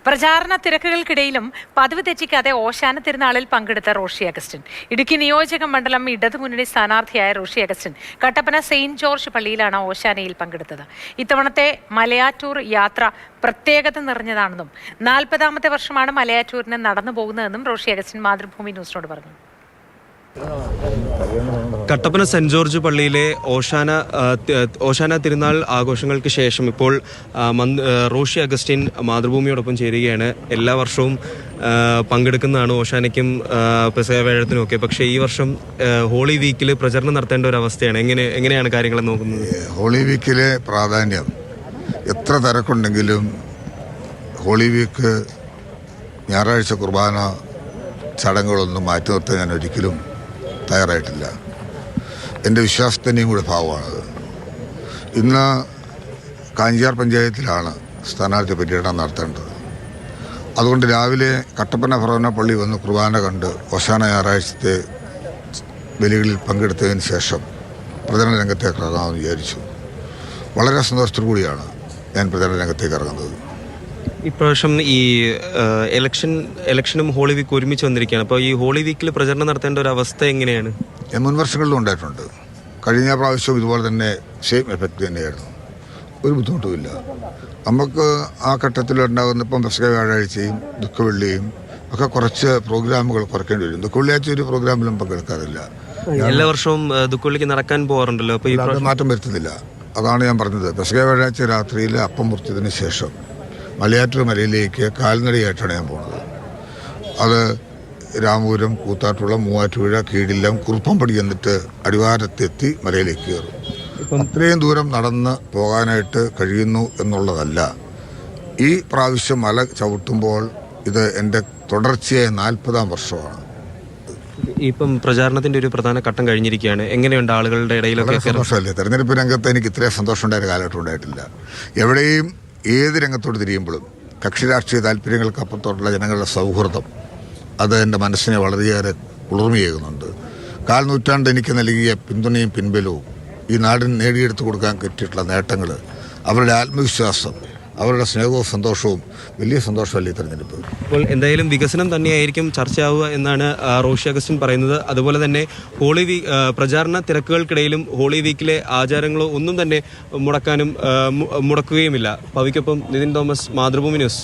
പ്രചാരണ തിരക്കുകൾക്കിടയിലും പതിവ് തെറ്റിക്കാതെ ഓശാന തിരുനാളിൽ പങ്കെടുത്ത റോഷി അഗസ്റ്റിൻ. ഇടുക്കി നിയോജക മണ്ഡലം ഇടതുമുന്നണി സ്ഥാനാർത്ഥിയായ റോഷി അഗസ്റ്റിൻ കട്ടപ്പന സെയിന്റ് ജോർജ് പള്ളിയിലാണ് ഓശാനയിൽ പങ്കെടുത്തത്. ഇത്തവണത്തെ മലയാറ്റൂർ യാത്ര പ്രത്യേകത നിറഞ്ഞതാണെന്നും 40ാമത്തെ വർഷമാണ് മലയാറ്റൂരിന് നടന്നു പോകുന്നതെന്നും റോഷി അഗസ്റ്റിൻ മാതൃഭൂമി ന്യൂസിനോട് പറഞ്ഞു. കട്ടപ്പന സെന്റ് ജോർജ് പള്ളിയിലെ ഓശാന തിരുനാൾ ആഘോഷങ്ങൾക്ക് ശേഷം ഇപ്പോൾ റോഷി അഗസ്റ്റിൻ മാതൃഭൂമിയോടൊപ്പം ചേരുകയാണ്. എല്ലാ വർഷവും പങ്കെടുക്കുന്നതാണ് ഓശാനയ്ക്കും പെസഹവേഴത്തിനും ഒക്കെ. പക്ഷേ ഈ വർഷം ഹോളി വീക്കിൽ പ്രചരണം നടത്തേണ്ട ഒരു അവസ്ഥയാണ്. എങ്ങനെയാണ് കാര്യങ്ങൾ നോക്കുന്നത്? ഹോളി വീക്കിലെ പ്രാധാന്യം എത്ര തിരക്കുണ്ടെങ്കിലും ഹോളി വീക്ക് ഞായറാഴ്ച കുർബാന ചടങ്ങുകളൊന്നും മാറ്റി നിർത്താൻ ഞാൻ ഒരിക്കലും തയ്യാറായിട്ടില്ല. എൻ്റെ വിശ്വാസത്തിൻ്റെയും കൂടെ ഭാവമാണത്. ഇന്ന് കാഞ്ചിയാർ പഞ്ചായത്തിലാണ് സ്ഥാനാർത്ഥി പര്യടനം നടത്തേണ്ടത്. അതുകൊണ്ട് രാവിലെ കട്ടപ്പന ഫറോന പള്ളി വന്ന് കുർബാന കണ്ട് ഓശാന ഞായറാഴ്ചത്തെ ബലികളിൽ പങ്കെടുത്തതിന് ശേഷം പ്രചരണ രംഗത്തേക്ക് ഇറങ്ങാമെന്ന് വിചാരിച്ചു. വളരെ സന്തോഷത്തോടു കൂടിയാണ് ഞാൻ പ്രചരണ രംഗത്തേക്ക് ഇറങ്ങുന്നത്. ഇപ്രാവശ്യം ഈ ഇലക്ഷനും ഹോളി വീക്ക് ഒരുമിച്ച് വന്നിരിക്കുകയാണ്. അപ്പോൾ ഈ ഹോളി വീക്കിൽ പ്രചരണം നടത്തേണ്ട ഒരു അവസ്ഥ എങ്ങനെയാണ്? മുൻ വർഷങ്ങളിലും ഉണ്ടായിട്ടുണ്ട്. കഴിഞ്ഞ പ്രാവശ്യവും ഇതുപോലെ തന്നെ സെയിം എഫക്റ്റ് തന്നെയായിരുന്നു. ഒരു ബുദ്ധിമുട്ടുമില്ല. നമുക്ക് ആ ഘട്ടത്തിലുണ്ടാകുന്ന ഇപ്പം പെസഹ വ്യാഴാഴ്ചയും ദുഃഖവെള്ളിയും ഒക്കെ കുറച്ച് പ്രോഗ്രാമുകൾ കുറയ്ക്കേണ്ടി വരും. ദുഃഖവെള്ളിയാഴ്ച ഒരു പ്രോഗ്രാമിലും പങ്കെടുക്കാറില്ല. എല്ലാ വർഷവും ദുഃഖവെള്ളിക്ക് നടക്കാൻ പോകാറുണ്ടല്ലോ. അപ്പോൾ ഈ മാറ്റം വരുത്തുന്നില്ല. അതാണ് ഞാൻ പറഞ്ഞത്. പെസഹ വ്യാഴാഴ്ച രാത്രിയിൽ അപ്പം മുറിച്ചതിന് ശേഷം മലയാറ്റൂർ മലയിലേക്ക് കാൽനടയായിട്ടാണ് ഞാൻ പോകുന്നത്. അത് രാമപുരം, കൂത്താട്ടുള്ള, മൂവാറ്റുപുഴ, കീഴില്ലം, കുറുപ്പംപടി എന്നിട്ട് അടിവാരത്തെത്തി മലയിലേക്ക് കയറും. അത്രയും ദൂരം നടന്ന് പോകാനായിട്ട് കഴിയുന്നു എന്നുള്ളതല്ല. ഈ പ്രാവശ്യം മല ചവിട്ടുമ്പോൾ ഇത് എൻ്റെ തുടർച്ചയായ 40ാം വർഷമാണ്. ഇപ്പം പ്രചാരണത്തിന്റെ ഒരു പ്രധാന ഘട്ടം കഴിഞ്ഞിരിക്കുകയാണ്. എങ്ങനെയുണ്ട് ആളുകളുടെ ഇടയിലൊക്കെ? സന്തോഷമല്ലേ. തെരഞ്ഞെടുപ്പ് രംഗത്ത് എനിക്ക് ഇത്രയും സന്തോഷം ഉണ്ടായ കാലഘട്ടം ഉണ്ടായിട്ടില്ല. എവിടെയും ഏത് രംഗത്തോട് തിരിയുമ്പോഴും കക്ഷി രാഷ്ട്രീയ താല്പര്യങ്ങൾക്കപ്പുറത്തോട്ടുള്ള ജനങ്ങളുടെ സൗഹൃദം അത് എൻ്റെ മനസ്സിനെ വളരെയേറെ കുളിർമയേകുന്നുണ്ട്. 4 നൂറ്റാണ്ട് എനിക്ക് നൽകിയ പിന്തുണയും പിൻബലവും ഈ നാടിന് നേടിയെടുത്തു കൊടുക്കാൻ പറ്റിയിട്ടുള്ള നേട്ടങ്ങൾ, അവരുടെ ആത്മവിശ്വാസം, അവരുടെ സ്നേഹവും സന്തോഷവും വലിയ സന്തോഷമല്ലേ ഈ തെരഞ്ഞെടുപ്പ്. അപ്പോൾ എന്തായാലും വികസനം തന്നെയായിരിക്കും ചർച്ചയാവുക എന്നാണ് റോഷി അഗസ്റ്റിൻ പറയുന്നത്. അതുപോലെ തന്നെ പ്രചാരണ തിരക്കുകൾക്കിടയിലും ഹോളി വീക്കിലെ ആചാരങ്ങളോ ഒന്നും തന്നെ മുടക്കുകയുമില്ല. പവിക്കൊപ്പം നിതിൻ തോമസ്, മാതൃഭൂമി ന്യൂസ്.